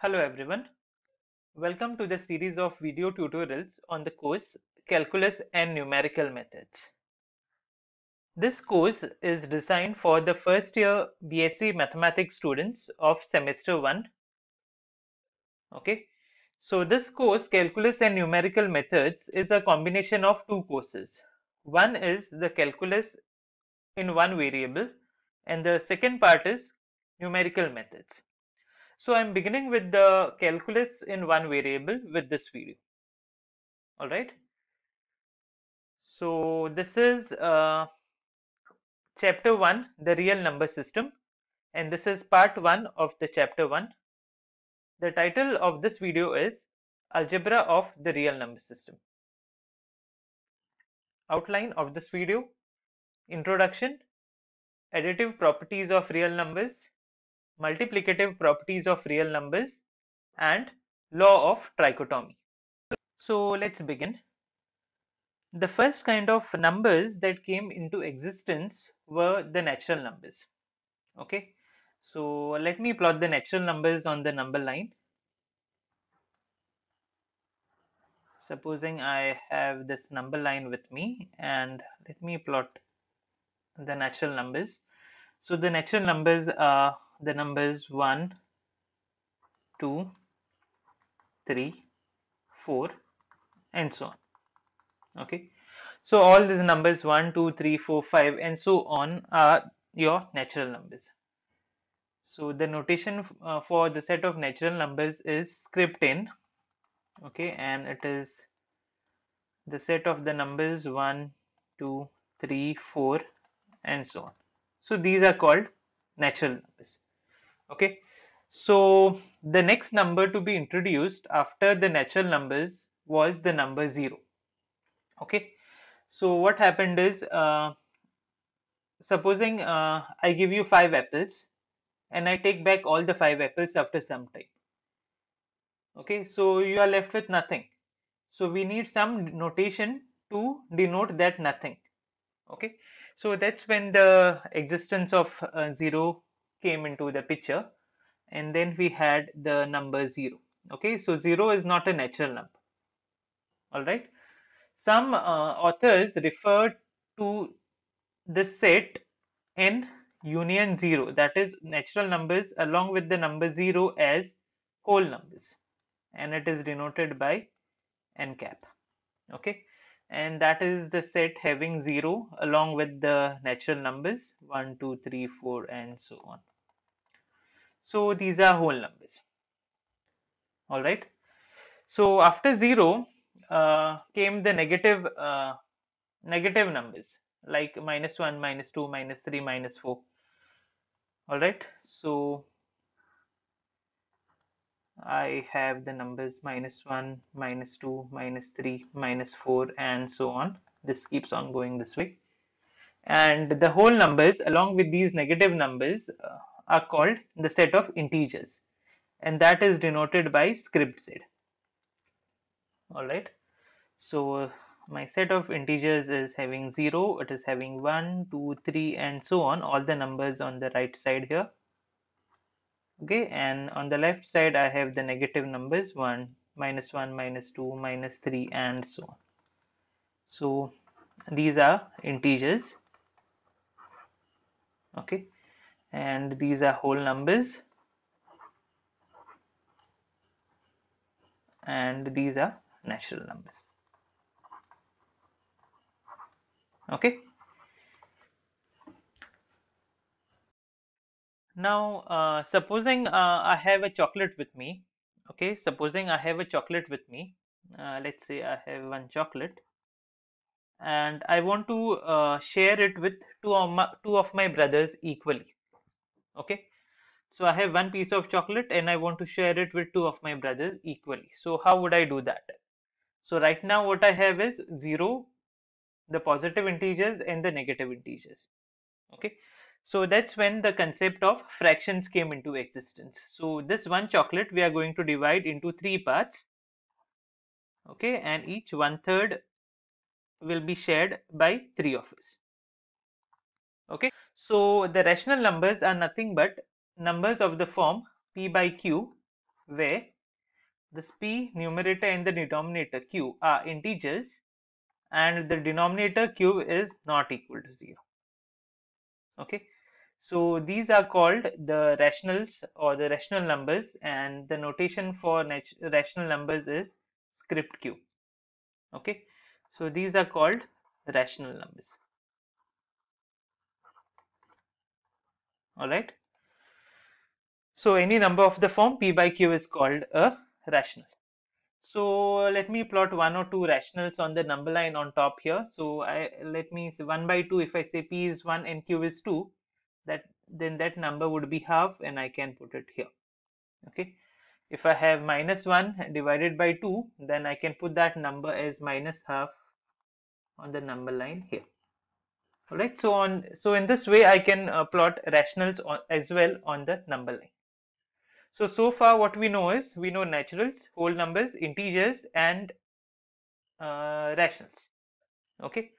Hello everyone, welcome to the series of video tutorials on the course Calculus and Numerical Methods. This course is designed for the first year BSc Mathematics students of semester 1. Okay, so this course Calculus and Numerical Methods is a combination of two courses. One is the Calculus in one variable and the second part is Numerical Methods. So I'm beginning with the calculus in one variable with this video. All right. So this is chapter 1, the real number system, and this is part 1 of the chapter 1. The title of this video is Algebra of the real number system. Outline of this video: introduction, additive properties of real numbers, multiplicative properties of real numbers, and law of trichotomy. So let's begin. The first kind of numbers that came into existence were the natural numbers. Okay, so let me plot the natural numbers on the number line. Supposing I have this number line with me, and let me plot the natural numbers. So the natural numbers are the numbers 1, 2, 3, 4, and so on. Okay, so all these numbers 1, 2, 3, 4, 5, and so on are your natural numbers. So the notation for the set of natural numbers is script n. Okay, and it is the set of the numbers 1, 2, 3, 4, and so on. So these are called natural numbers. Okay, so the next number to be introduced after the natural numbers was the number 0. Okay, so what happened is, supposing I give you 5 apples and I take back all the 5 apples after some time. Okay, so you are left with nothing. So we need some notation to denote that nothing. Okay, so that's when the existence of 0 came into the picture, and then we had the number 0. Okay, so 0 is not a natural number. All right, some authors refer to this set n union 0, that is natural numbers along with the number 0 as whole numbers, and it is denoted by n cap. Okay, and that is the set having 0 along with the natural numbers 1, 2, 3, 4, and so on. So these are whole numbers. All right, so after 0 came the negative numbers like -1, -2, -3, -4. All right, so I have the numbers -1, -2, -3, -4, and so on. This keeps on going this way. And the whole numbers along with these negative numbers are called the set of integers, and that is denoted by script z. All right, so my set of integers is having 0, it is having 1, 2, 3, and so on, all the numbers on the right side here. Okay, and on the left side I have the negative numbers 1, -1, -2, -3, and so on. So these are integers. Okay, and these are whole numbers, and these are natural numbers. Okay, now supposing I have a chocolate with me. Okay, supposing I have a chocolate with me. Let's say I have one chocolate and I want to share it with two of my brothers equally. Okay, so I have one piece of chocolate and I want to share it with two of my brothers equally. So how would I do that? So right now what I have is 0, the positive integers, and the negative integers. Okay, so that's when the concept of fractions came into existence. So this one chocolate we are going to divide into 3 parts. Okay, and each 1/3 will be shared by 3 of us. Okay, so the rational numbers are nothing but numbers of the form p by q, where this p numerator and the denominator q are integers and the denominator q is not equal to 0. Okay, so these are called the rationals or the rational numbers, and the notation for rational numbers is script q. Okay, so these are called rational numbers. All right, so any number of the form p by q is called a rational. So let me plot one or two rationals on the number line on top here. So let me say 1 by 2. If I say p is 1 and q is 2, then that number would be half, and I can put it here. Okay. If I have minus 1 divided by 2, then I can put that number as minus half on the number line here. All right. So in this way I can plot rationals as well on the number line. So far what we know is we know naturals, whole numbers, integers, and rationals. Okay.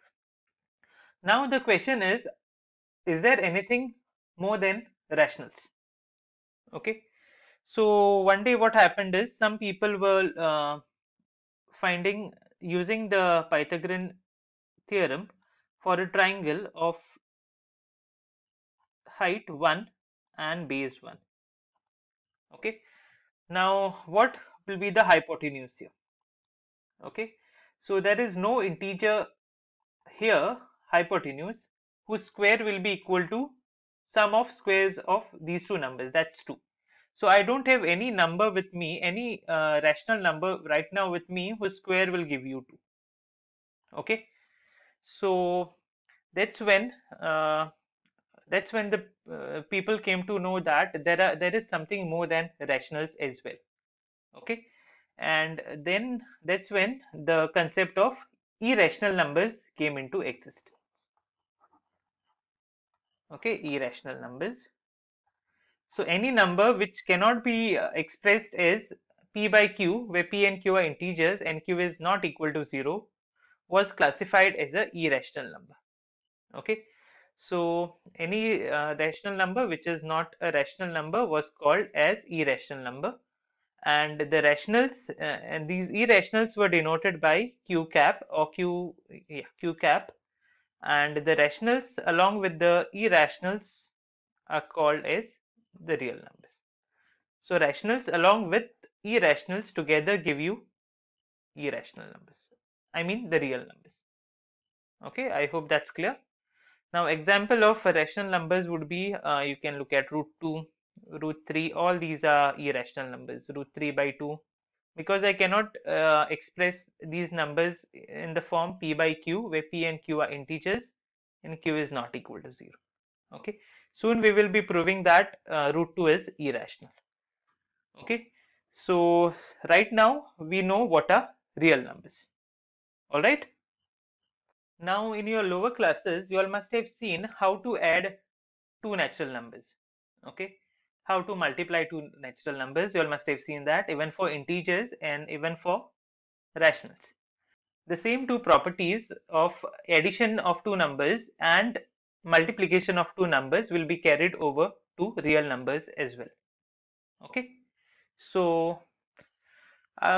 Now the question is there anything more than rationals? Okay. So one day what happened is some people were finding using the Pythagorean theorem for a triangle of height 1 and base 1. Okay. Now what will be the hypotenuse here? Okay. So there is no integer here, hypotenuse, whose square will be equal to sum of squares of these two numbers, that's 2. So I don't have any number with me, any rational number right now with me whose square will give you 2. Okay, so that's when uh, the people came to know that there is something more than rationals as well. Okay, and then that's when the concept of irrational numbers came into existence. Okay, irrational numbers. So any number which cannot be expressed as p by q, where p and q are integers and q is not equal to 0, was classified as a irrational number. Okay, so any rational number which is not a rational number was called as irrational number, and the rationals and these irrationals were denoted by q cap or q cap, and the rationals along with the irrationals are called as the real numbers. So rationals along with irrationals together give you irrational numbers. I mean the real numbers. Okay, I hope that's clear. Now example of rational numbers would be you can look at root 2, root 3, all these are irrational numbers, root 3 by 2, because I cannot express these numbers in the form p by q, where p and q are integers and q is not equal to 0. Okay, soon we will be proving that root 2 is irrational. Okay, so right now we know what are real numbers. All right, now in your lower classes you all must have seen how to add two natural numbers. Okay, how to multiply two natural numbers, you all must have seen that, even for integers and even for rationals. The same two properties of addition of two numbers and multiplication of two numbers will be carried over to real numbers as well. Okay, so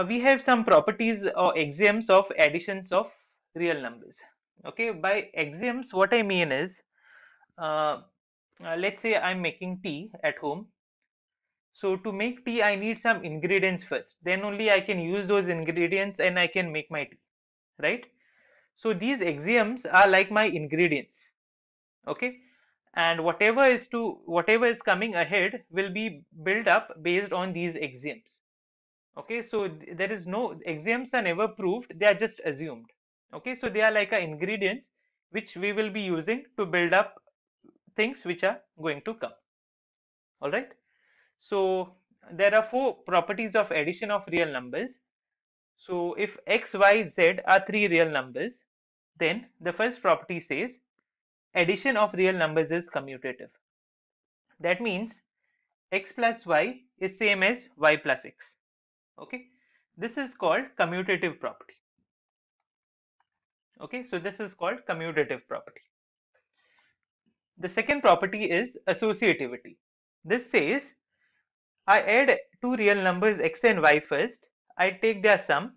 we have some properties or axioms of additions of real numbers. Okay, by axioms what I mean is uh, let's say I'm making tea at home. So to make tea I need some ingredients first, then only I can use those ingredients and I can make my tea, right? So these axioms are like my ingredients. Okay, and whatever is coming ahead will be built up based on these axioms. Okay, so there is no axioms are never proved, they are just assumed. Okay, so they are like a ingredients which we will be using to build up things which are going to come. All right, so there are four properties of addition of real numbers. So if x, y, z are three real numbers, then the first property says addition of real numbers is commutative. That means x plus y is same as y plus x. Okay, this is called commutative property. Okay, so this is called commutative property. The second property is associativity. This says I add two real numbers x and y first. I take their sum.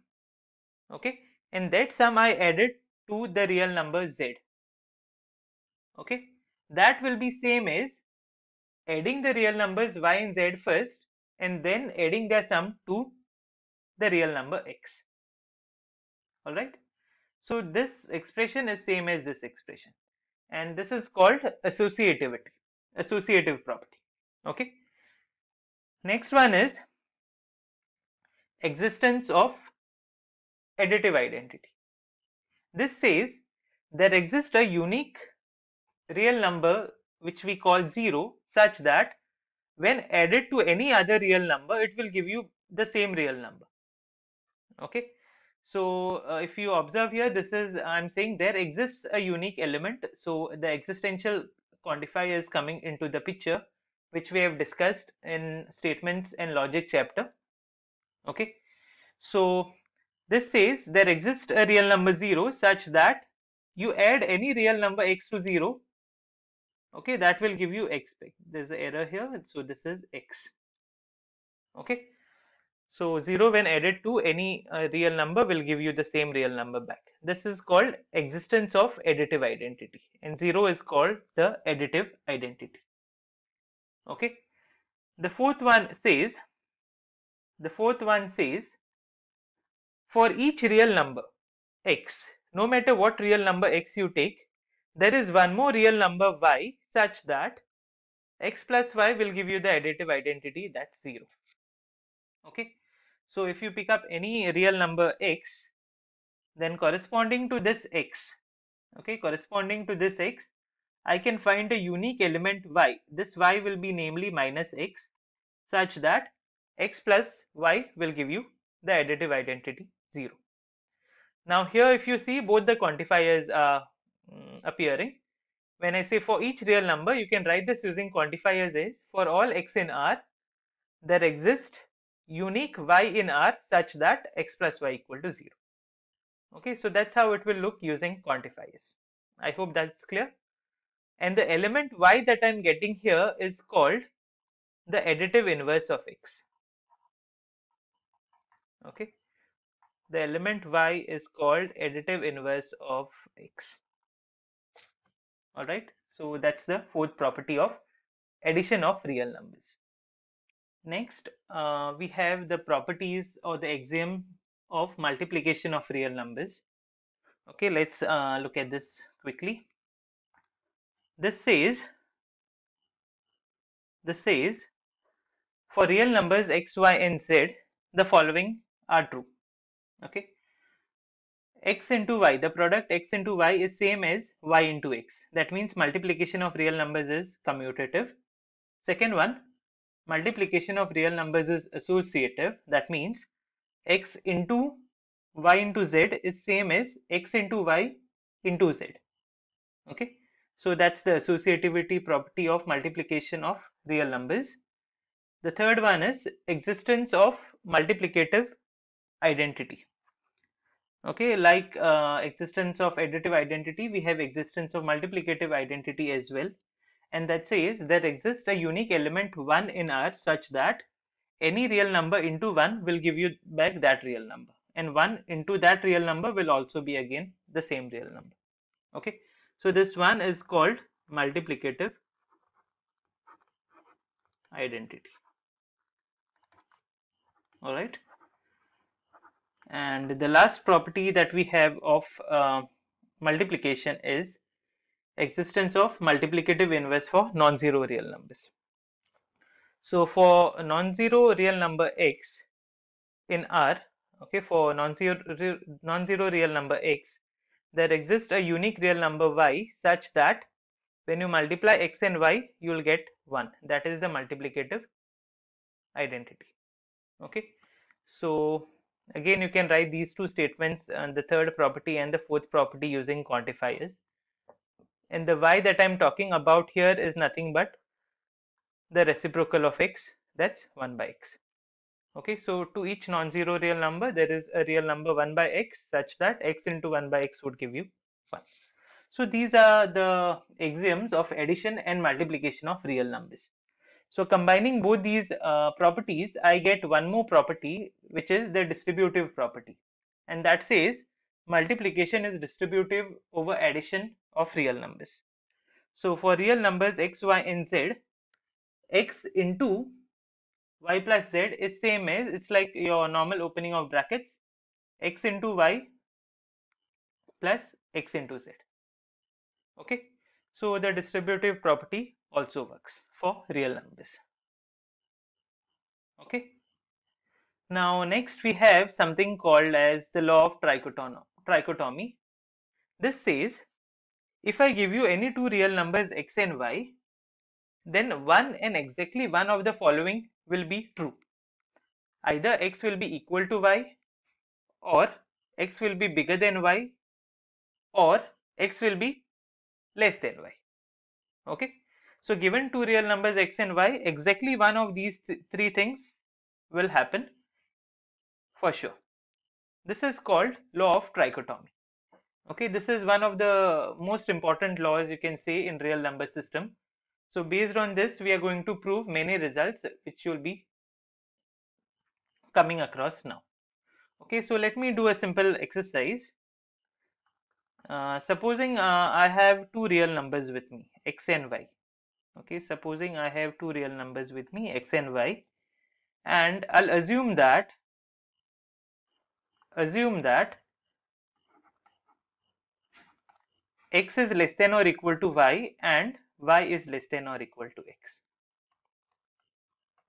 Okay, and that sum I added to the real number z. Okay, that will be same as adding the real numbers y and z first and then adding their sum to the real number x. All right, so this expression is same as this expression, and this is called associative property. Okay, next one is existence of additive identity. This says there exists a unique real number which we call 0 such that when added to any other real number it will give you the same real number. Okay, so if you observe here, this is, I'm saying there exists a unique element, so the existential quantifier is coming into the picture, which we have discussed in statements and logic chapter. Okay, so this says there exists a real number 0 such that you add any real number x to 0. Okay, that will give you x back. There's an error here, so this is x. Okay, so 0 when added to any real number will give you the same real number back. This is called existence of additive identity, and 0 is called the additive identity. Okay, the fourth one says, for each real number x, no matter what real number x you take, there is one more real number y such that x plus y will give you the additive identity, that's 0. Okay, so if you pick up any real number x, then corresponding to this x, okay, corresponding to this x, I can find a unique element y. This y will be namely minus x such that x plus y will give you the additive identity 0. Now here if you see, both the quantifiers are appearing. When I say for each real number, you can write this using quantifiers as for all x in R, there exists unique y in R such that x plus y equal to 0. Okay, so that's how it will look using quantifiers. I hope that's clear. And the element y that I'm getting here is called the additive inverse of x. Okay, the element y is called additive inverse of x. All right, so that's the fourth property of addition of real numbers. Next, we have the properties or the axiom of multiplication of real numbers. Okay, let's look at this quickly. This says for real numbers x, y, and z, the following are true. Okay, x into y, the product x into y is same as y into x. That means multiplication of real numbers is commutative. Second one, multiplication of real numbers is associative. That means x into y into z is same as x into y into z. Okay, so that's the associativity property of multiplication of real numbers. The third one is existence of multiplicative identity. Okay, like existence of additive identity, we have existence of multiplicative identity as well, and that says there exists a unique element 1 in R such that any real number into 1 will give you back that real number, and 1 into that real number will also be again the same real number. Okay, so this one is called multiplicative identity. All right, and the last property that we have of multiplication is existence of multiplicative inverse for non-zero real numbers. So for non-zero real number x in R, okay, for non-zero real number x, there exists a unique real number y such that when you multiply x and y, you will get 1. That is the multiplicative identity. Okay, so again you can write these two statements, and the third property and the fourth property, using quantifiers. And the y that I'm talking about here is nothing but the reciprocal of x, that's 1 by x. Okay, so to each non-zero real number there is a real number 1 by x such that x into 1 by x would give you 1. So these are the axioms of addition and multiplication of real numbers. So combining both these properties, I get one more property, which is the distributive property. And that says multiplication is distributive over addition of real numbers. So for real numbers x, y, and z, x into y plus z is same as, it's like your normal opening of brackets, x into y plus x into z. Okay, so the distributive property also works for real numbers. Okay, now next we have something called as the law of trichotomy. This says if I give you any two real numbers x and y, then one and exactly one of the following will be true. Either x will be equal to y, or x will be bigger than y, or x will be less than y. Okay, so given two real numbers x and y, exactly one of these three things will happen for sure. This is called law of trichotomy. Okay, this is one of the most important laws you can say in real number system. So based on this, we are going to prove many results which you will be coming across now. Okay, so let me do a simple exercise. Supposing I have two real numbers with me, x and y. Okay, supposing I have two real numbers with me, x and y, and I'll assume that x is less than or equal to y and y is less than or equal to x.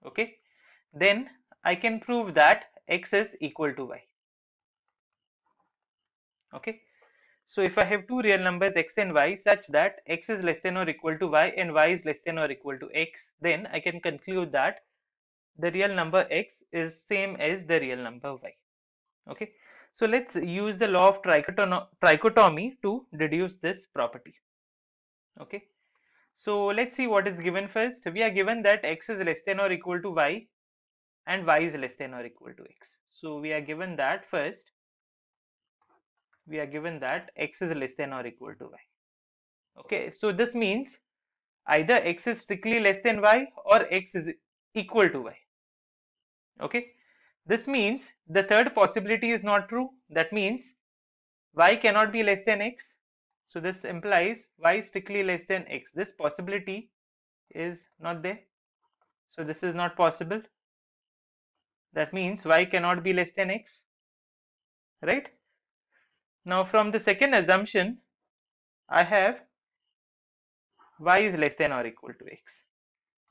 Okay, then I can prove that x is equal to y. Okay, so if I have two real numbers x and y such that x is less than or equal to y and y is less than or equal to x, then I can conclude that the real number x is same as the real number y. Okay, so let's use the law of trichotomy to deduce this property. Okay, so let's see what is given first. We are given that x is less than or equal to y and y is less than or equal to x. So we are given that first, we are given that x is less than or equal to y. Okay, so this means either x is strictly less than y or x is equal to y. Okay, this means the third possibility is not true. That means y cannot be less than x. So this implies y is strictly less than x. This possibility is not there. So this is not possible. That means y cannot be less than x, right? Now from the second assumption, I have y is less than or equal to x.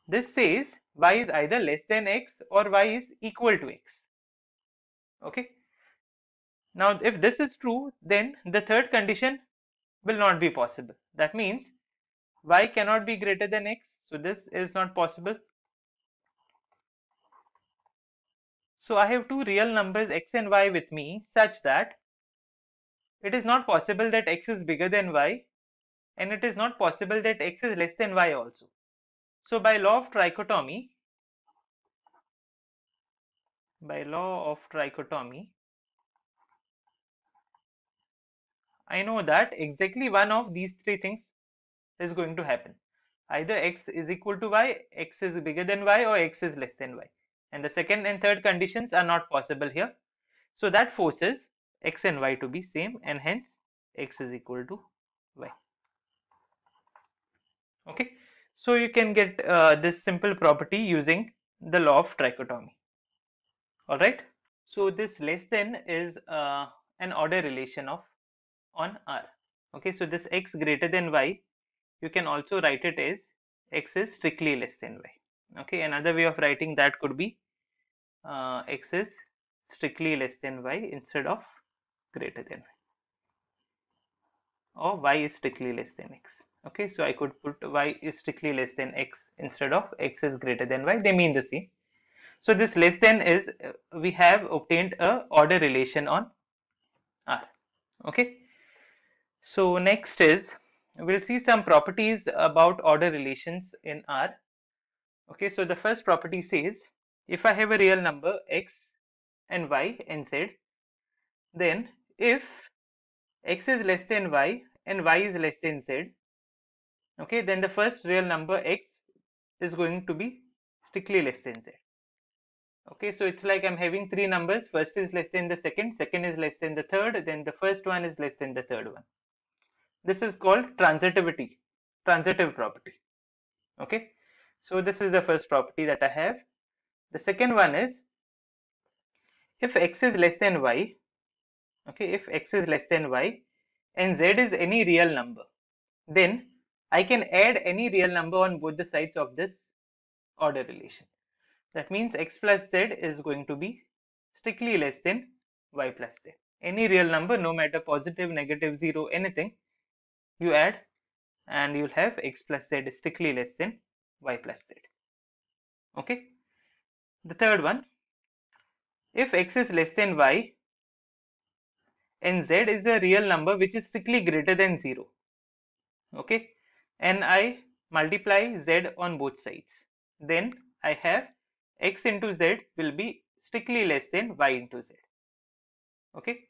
This says y is either less than x or y is equal to x. Okay. Now if this is true, then the third condition will not be possible. That means y cannot be greater than x. So this is not possible. So I have two real numbers x and y with me such that it is not possible that x is bigger than y, and it is not possible that x is less than y also. So by law of trichotomy, I know that exactly one of these three things is going to happen. Either x is equal to y, x is bigger than y, or x is less than y. And the second and third conditions are not possible here. So that forces x and y to be same, and hence x is equal to y. Okay, so you can get this simple property using the law of trichotomy. All right, so this less than is an order relation of on R. Okay, so this x greater than y, you can also write it as x is strictly less than y. Okay, another way of writing that could be x is strictly less than y instead of greater than y, or y is strictly less than x. Okay, so I could put y is strictly less than x instead of x is greater than y. They mean the same. So this less than is we have obtained a order relation on R. Okay, so next is we'll see some properties about order relations in R. Okay, so the first property says if I have a real number x and y and z, then if x is less than y and y is less than z, okay, then the first real number x is going to be strictly less than z. Okay, so it's like I'm having three numbers. First is less than the second, second is less than the third, then the first one is less than the third one. This is called transitive property. Okay, so this is the first property that I have. The second one is if x is less than y, okay, if x is less than y and z is any real number, then I can add any real number on both the sides of this order relation. That means x plus z is going to be strictly less than y plus z. Any real number, no matter positive, negative, 0, anything, you add and you'll have x plus z is strictly less than y plus z. Okay. The third one, if x is less than y and z is a real number which is strictly greater than 0. Okay. And I multiply z on both sides. Then I have x into z will be strictly less than y into z. Okay.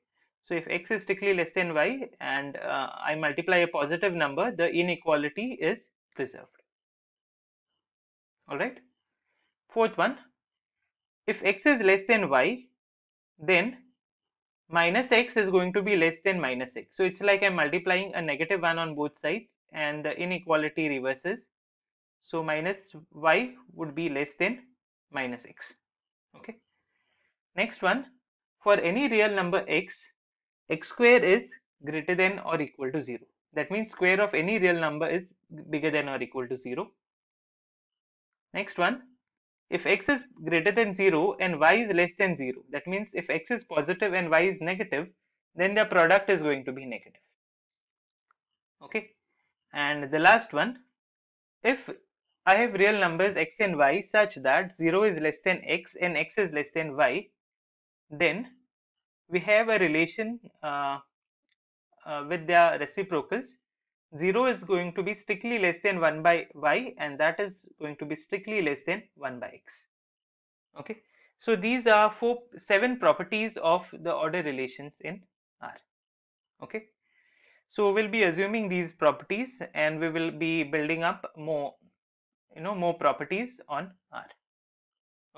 So if x is strictly less than y and I multiply a positive number, the inequality is preserved. Alright. Fourth one, if x is less than y, then minus x is going to be less than minus x. So it's like I'm multiplying a negative 1 on both sides and the inequality reverses. So minus y would be less than minus x. Okay. Next one, for any real number x, x square is greater than or equal to 0. That means square of any real number is bigger than or equal to 0. Next one, if x is greater than 0 and y is less than 0, that means if x is positive and y is negative, then the product is going to be negative. Okay. And the last one, if I have real numbers x and y such that 0 is less than x and x is less than y, then we have a relation with their reciprocals. 0 is going to be strictly less than 1 by y and that is going to be strictly less than 1 by x. Okay, so these are seven properties of the order relations in R. Okay, so we'll be assuming these properties and we will be building up more properties on R.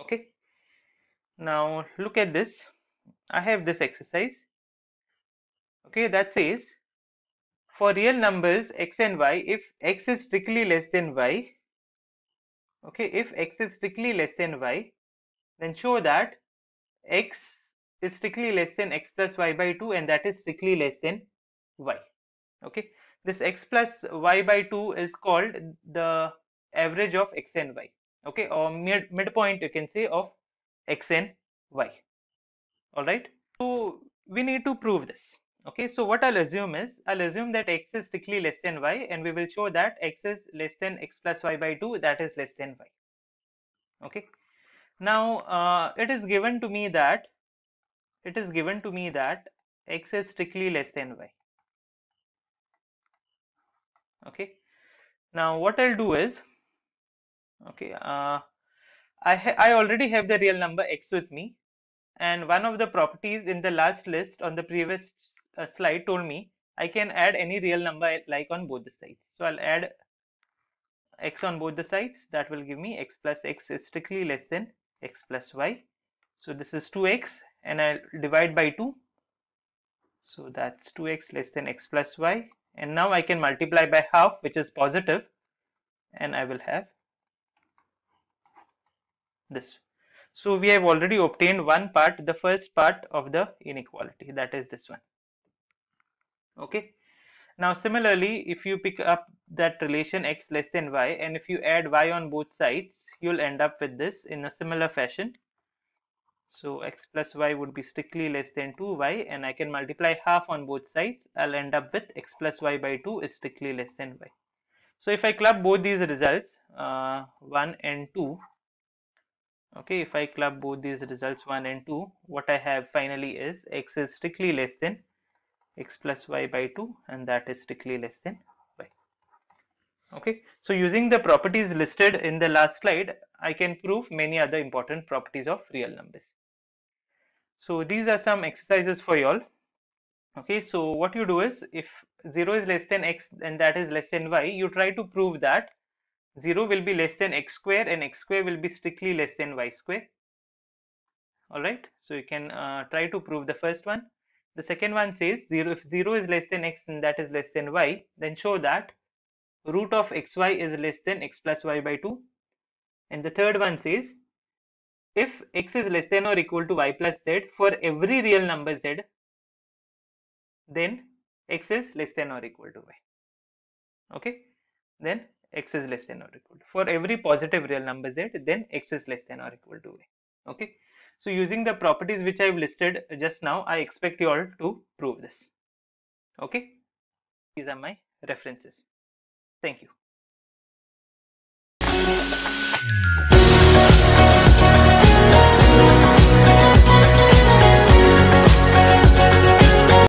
Okay, now look at this. I have this exercise, okay, that says for real numbers x and y, if x is strictly less than y, okay, if x is strictly less than y, then show that x is strictly less than x plus y by 2 and that is strictly less than y. Okay, this x plus y by 2 is called the average of x and y, okay, or midpoint you can say of x and y. All right, so we need to prove this. Okay, so what I'll assume is I'll assume that x is strictly less than y and we will show that x is less than x plus y by 2, that is less than y. Okay, now it is given to me that x is strictly less than y. Okay, now what I'll do is, okay, I already have the real number x with me, and one of the properties in the last list on the previous slide told me I can add any real number I like on both the sides. So I'll add x on both the sides. That will give me x plus x is strictly less than x plus y. So this is 2x and I'll divide by 2. So that's 2x less than x plus y. And now I can multiply by half, which is positive, and I will have this. So we have already obtained one part, the first part of the inequality, that is this one. Okay. Now similarly, if you pick up that relation x less than y and if you add y on both sides, you'll end up with this in a similar fashion. So x plus y would be strictly less than 2y and I can multiply half on both sides. I'll end up with x plus y by 2 is strictly less than y. So if I club both these results, 1 and 2, okay, if I club both these results 1 and 2, what I have finally is x is strictly less than x plus y by 2 and that is strictly less than y. Okay, so using the properties listed in the last slide, I can prove many other important properties of real numbers. So these are some exercises for y'all. Okay, so what you do is if 0 is less than x and that is less than y, you try to prove that 0 will be less than x square and x square will be strictly less than y square. Alright, so you can try to prove the first one. The second one says 0, if 0 is less than x and that is less than y, then show that root of xy is less than x plus y by 2. And the third one says if x is less than or equal to y plus z for every real number z, then x is less than or equal to y. Okay, then x is less than or equal to. For every positive real number z, then x is less than or equal to y. Okay, so using the properties which I've listed just now, I expect you all to prove this. Okay, these are my references. Thank you.